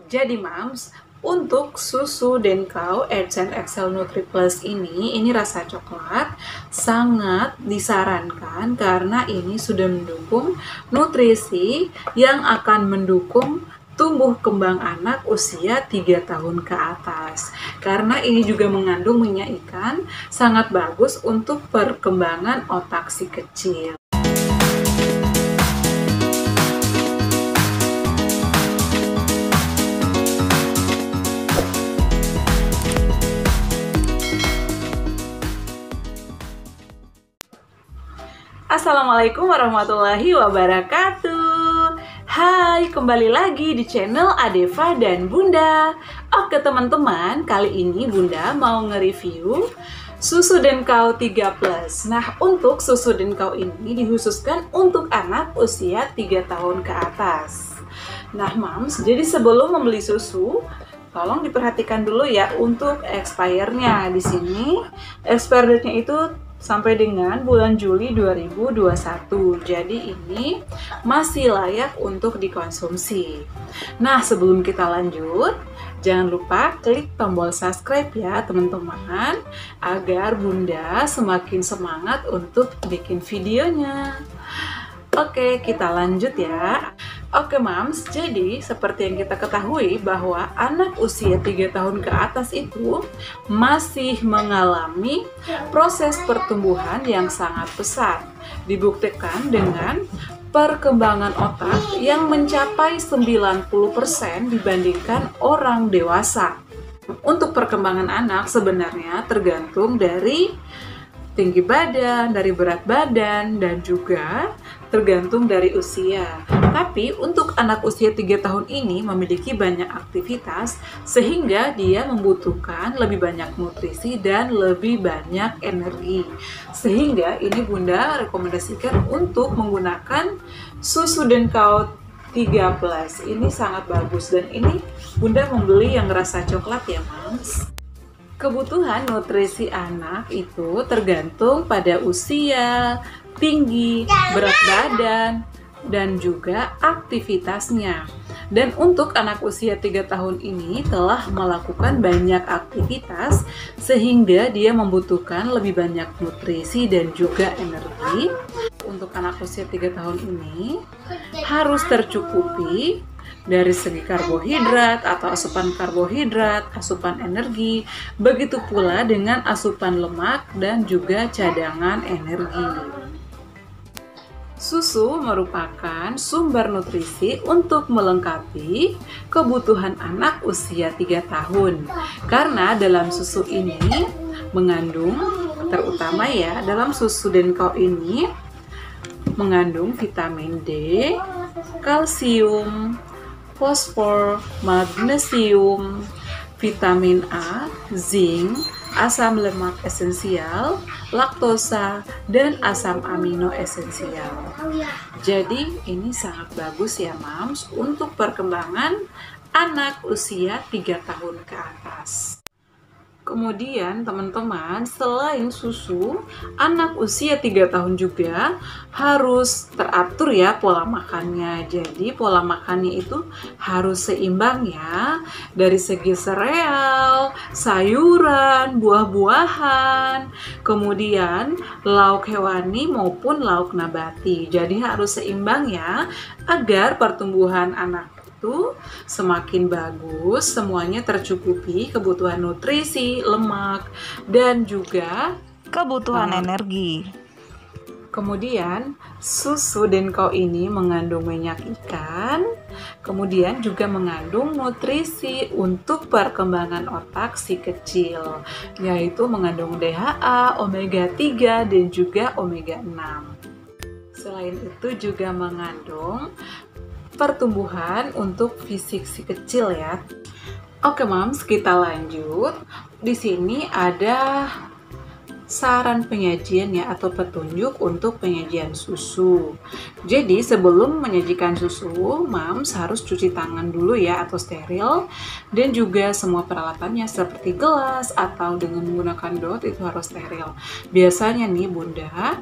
Jadi Mams, untuk susu Denkau Edzent Excel Nutri Plus ini rasa coklat sangat disarankan karena ini sudah mendukung nutrisi yang akan mendukung tumbuh kembang anak usia 3 tahun ke atas. Karena ini juga mengandung minyak ikan, sangat bagus untuk perkembangan otak si kecil. Assalamualaikum warahmatullahi wabarakatuh. Hai, kembali lagi di channel Adeva dan Bunda. Oke teman-teman, kali ini Bunda mau nge-review susu Denkau 3+. Nah, untuk susu Denkau ini dikhususkan untuk anak usia 3 tahun ke atas. Nah, Mams, jadi sebelum membeli susu, tolong diperhatikan dulu ya untuk expirednya. Di sini expirednya itu sampai dengan bulan Juli 2021. Jadi ini masih layak untuk dikonsumsi. Nah, sebelum kita lanjut, jangan lupa klik tombol subscribe ya teman-teman, agar Bunda semakin semangat untuk bikin videonya. Oke, kita lanjut ya. Oke Mams, jadi seperti yang kita ketahui bahwa anak usia 3 tahun ke atas itu masih mengalami proses pertumbuhan yang sangat pesat. Dibuktikan dengan perkembangan otak yang mencapai 90% dibandingkan orang dewasa. Untuk perkembangan anak sebenarnya tergantung dari tinggi badan, dari berat badan, dan juga tergantung dari usia. Tapi untuk anak usia 3 tahun ini memiliki banyak aktivitas sehingga dia membutuhkan lebih banyak nutrisi dan lebih banyak energi. Sehingga ini Bunda rekomendasikan untuk menggunakan susu Denkau 3+. Ini sangat bagus dan ini Bunda membeli yang rasa coklat ya, Mams. Kebutuhan nutrisi anak itu tergantung pada usia, tinggi, berat badan, dan juga aktivitasnya. Dan untuk anak usia 3 tahun ini telah melakukan banyak aktivitas sehingga dia membutuhkan lebih banyak nutrisi dan juga energi. Untuk anak usia 3 tahun ini harus tercukupi dari segi karbohidrat atau asupan karbohidrat, asupan energi, begitu pula dengan asupan lemak dan juga cadangan energi. Susu merupakan sumber nutrisi untuk melengkapi kebutuhan anak usia 3 tahun. Karena dalam susu ini mengandung, terutama ya, dalam susu Denkau ini mengandung vitamin D, kalsium, fosfor, magnesium, vitamin A, zinc, asam lemak esensial, laktosa, dan asam amino esensial. Jadi ini sangat bagus ya Mams untuk perkembangan anak usia 3 tahun ke atas. Kemudian teman-teman, selain susu, anak usia 3 tahun juga harus teratur ya pola makannya. Jadi pola makannya itu harus seimbang ya, dari segi sereal, sayuran, buah-buahan, kemudian lauk hewani maupun lauk nabati. Jadi harus seimbang ya, agar pertumbuhan anak itu semakin bagus, semuanya tercukupi kebutuhan nutrisi, lemak, dan juga kebutuhan energi. Kemudian susu Denkau ini mengandung minyak ikan, kemudian juga mengandung nutrisi untuk perkembangan otak si kecil, yaitu mengandung DHA, omega 3, dan juga omega 6. Selain itu juga mengandung pertumbuhan untuk fisik si kecil ya. Oke Mams, kita lanjut. Di sini ada saran penyajian ya atau petunjuk untuk penyajian susu. Jadi sebelum menyajikan susu, Mams harus cuci tangan dulu ya atau steril, dan juga semua peralatannya seperti gelas atau dengan menggunakan dot itu harus steril. Biasanya nih Bunda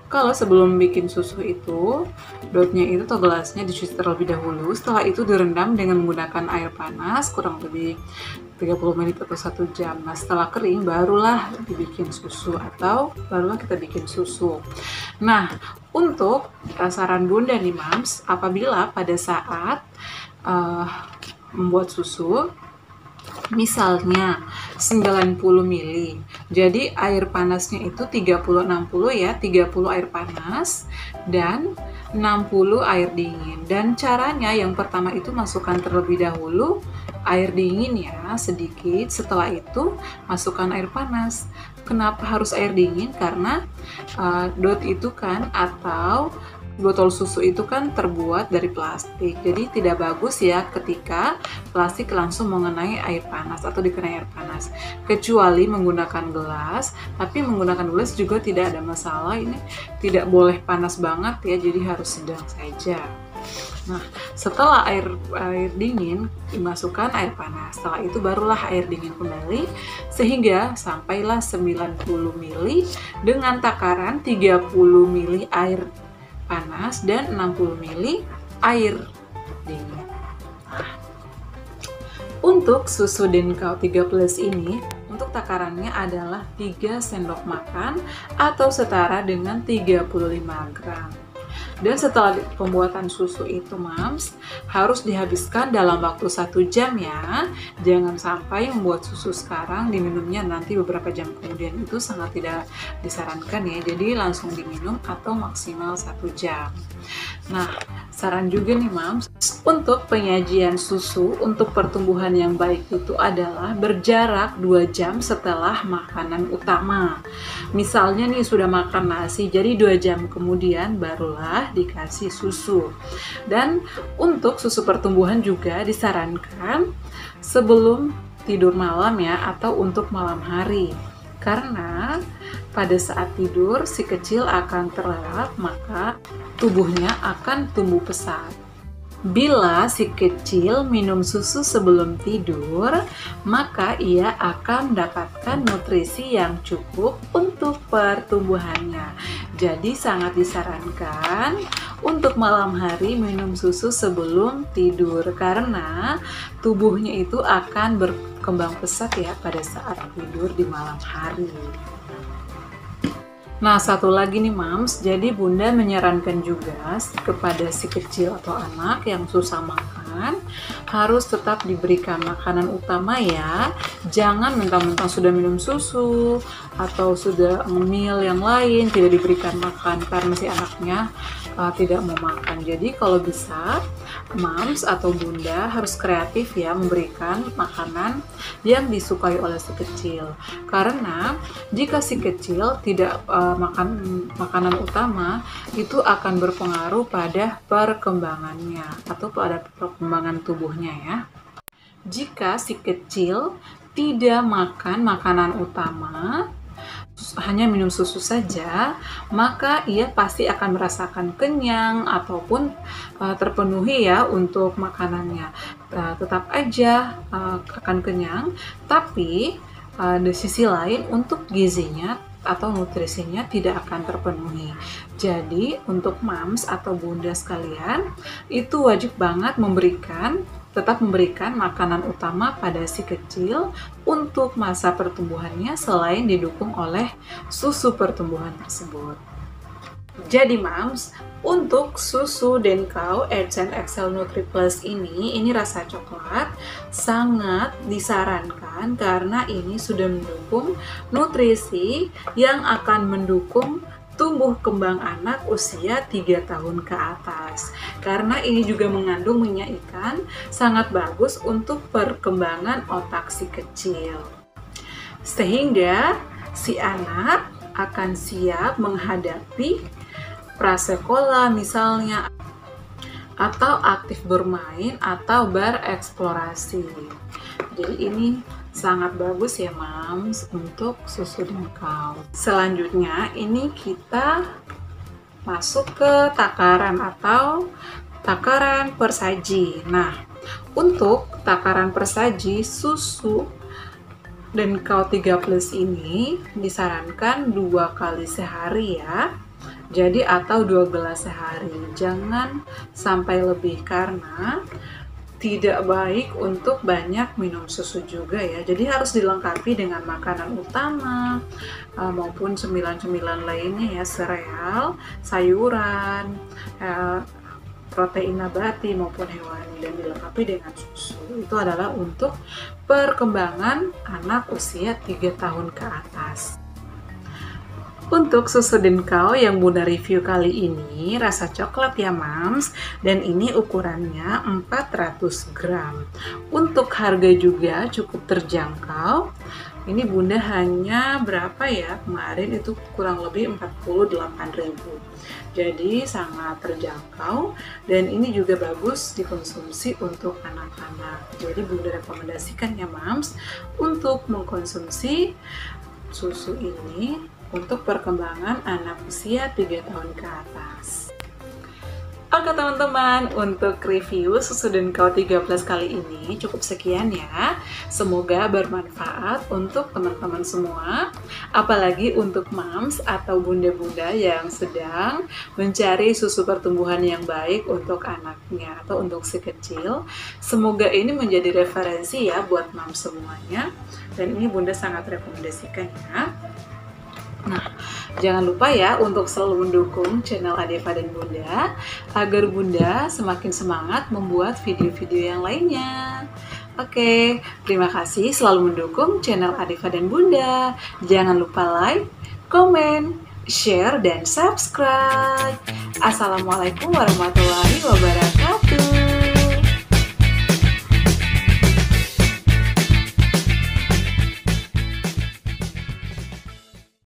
Kalau sebelum bikin susu itu, dotnya itu atau gelasnya dicuci terlebih dahulu. Setelah itu direndam dengan menggunakan air panas kurang lebih 30 menit atau 1 jam. Nah, setelah kering barulah dibikin susu atau barulah kita bikin susu. Nah, untuk saran Bunda nih Mams, apabila pada saat membuat susu, misalnya 90 ml. Jadi air panasnya itu 30-60 ya, 30 air panas dan 60 air dingin. Dan caranya yang pertama itu masukkan terlebih dahulu air dingin ya, sedikit. Setelah itu masukkan air panas. Kenapa harus air dingin? Karena dot itu kan atau botol susu itu kan terbuat dari plastik, jadi tidak bagus ya ketika plastik langsung mengenai air panas atau dikenai air panas, kecuali menggunakan gelas. Tapi menggunakan gelas juga tidak ada masalah, ini tidak boleh panas banget ya, jadi harus sedang saja. Nah, setelah air dingin dimasukkan air panas, setelah itu barulah air dingin kembali sehingga sampailah 90 ml dengan takaran 30 ml air panas dan 60 ml air dingin. Nah, untuk susu Denkau 3 Plus ini, untuk takarannya adalah 3 sendok makan atau setara dengan 35 gram. Dan setelah pembuatan susu itu Mams, harus dihabiskan dalam waktu 1 jam ya. Jangan sampai membuat susu sekarang diminumnya nanti beberapa jam kemudian, itu sangat tidak disarankan ya. Jadi langsung diminum atau maksimal 1 jam. Nah, saran juga nih Mams, untuk penyajian susu untuk pertumbuhan yang baik itu adalah berjarak 2 jam setelah makanan utama. Misalnya nih sudah makan nasi, jadi 2 jam kemudian barulah dikasih susu. Dan untuk susu pertumbuhan juga disarankan sebelum tidur malam ya, atau untuk malam hari. Karena pada saat tidur si kecil akan terlelap, maka tubuhnya akan tumbuh pesat. Bila si kecil minum susu sebelum tidur, maka ia akan mendapatkan nutrisi yang cukup untuk pertumbuhannya. Jadi sangat disarankan untuk malam hari minum susu sebelum tidur, karena tubuhnya itu akan berkembang pesat ya pada saat tidur di malam hari. Nah, satu lagi nih Mams, jadi Bunda menyarankan juga kepada si kecil atau anak yang susah makan, harus tetap diberikan makanan utama ya. Jangan mentang-mentang sudah minum susu atau sudah ngemil yang lain tidak diberikan makan karena si anaknya tidak mau makan. Jadi kalau bisa Mams atau Bunda harus kreatif ya, memberikan makanan yang disukai oleh si kecil. Karena jika si kecil tidak makan makanan utama, itu akan berpengaruh pada perkembangannya atau pada perkembangan tubuhnya ya. Jika si kecil tidak makan makanan utama, hanya minum susu saja, maka ia pasti akan merasakan kenyang ataupun terpenuhi ya untuk makanannya. Tetap aja akan kenyang, tapi di sisi lain untuk gizinya atau nutrisinya tidak akan terpenuhi. Jadi untuk Mams atau Bunda sekalian, itu wajib banget tetap memberikan makanan utama pada si kecil untuk masa pertumbuhannya, selain didukung oleh susu pertumbuhan tersebut. Jadi Mams, untuk susu Denkau Age and Excel Nutri Plus ini rasa coklat sangat disarankan karena ini sudah mendukung nutrisi yang akan mendukung tumbuh kembang anak usia 3 tahun ke atas. Karena ini juga mengandung minyak ikan, sangat bagus untuk perkembangan otak si kecil. Sehingga si anak akan siap menghadapi prasekolah misalnya, atau aktif bermain atau bereksplorasi. Jadi ini sangat bagus ya Mams untuk susu Denkau. Selanjutnya ini kita masuk ke takaran atau takaran per saji. Nah, untuk takaran per saji susu Denkau 3 Plus ini disarankan 2 kali sehari ya. Jadi atau 2 gelas sehari. Jangan sampai lebih karena tidak baik untuk banyak minum susu juga ya. Jadi harus dilengkapi dengan makanan utama maupun cemilan-cemilan lainnya ya, sereal, sayuran, protein nabati maupun hewani, dan dilengkapi dengan susu. Itu adalah untuk perkembangan anak usia 3 tahun ke atas. Untuk susu Denkau yang Bunda review kali ini rasa coklat ya Mams, dan ini ukurannya 400 gram. Untuk harga juga cukup terjangkau. Ini Bunda hanya berapa ya, kemarin itu kurang lebih 48.000. Jadi sangat terjangkau, dan ini juga bagus dikonsumsi untuk anak-anak. Jadi Bunda rekomendasikan ya Mams untuk mengkonsumsi susu ini untuk perkembangan anak usia 3 tahun ke atas. Oke teman-teman, untuk review susu Denkau 13 kali ini cukup sekian ya. Semoga bermanfaat untuk teman-teman semua, apalagi untuk moms atau bunda-bunda yang sedang mencari susu pertumbuhan yang baik untuk anaknya atau untuk si kecil. Semoga ini menjadi referensi ya buat moms semuanya, dan ini Bunda sangat rekomendasikan ya. Nah, jangan lupa ya untuk selalu mendukung channel Adeva dan Bunda agar Bunda semakin semangat membuat video-video yang lainnya. Oke, terima kasih selalu mendukung channel Adeva dan Bunda. Jangan lupa like, komen, share, dan subscribe. Assalamualaikum warahmatullahi wabarakatuh.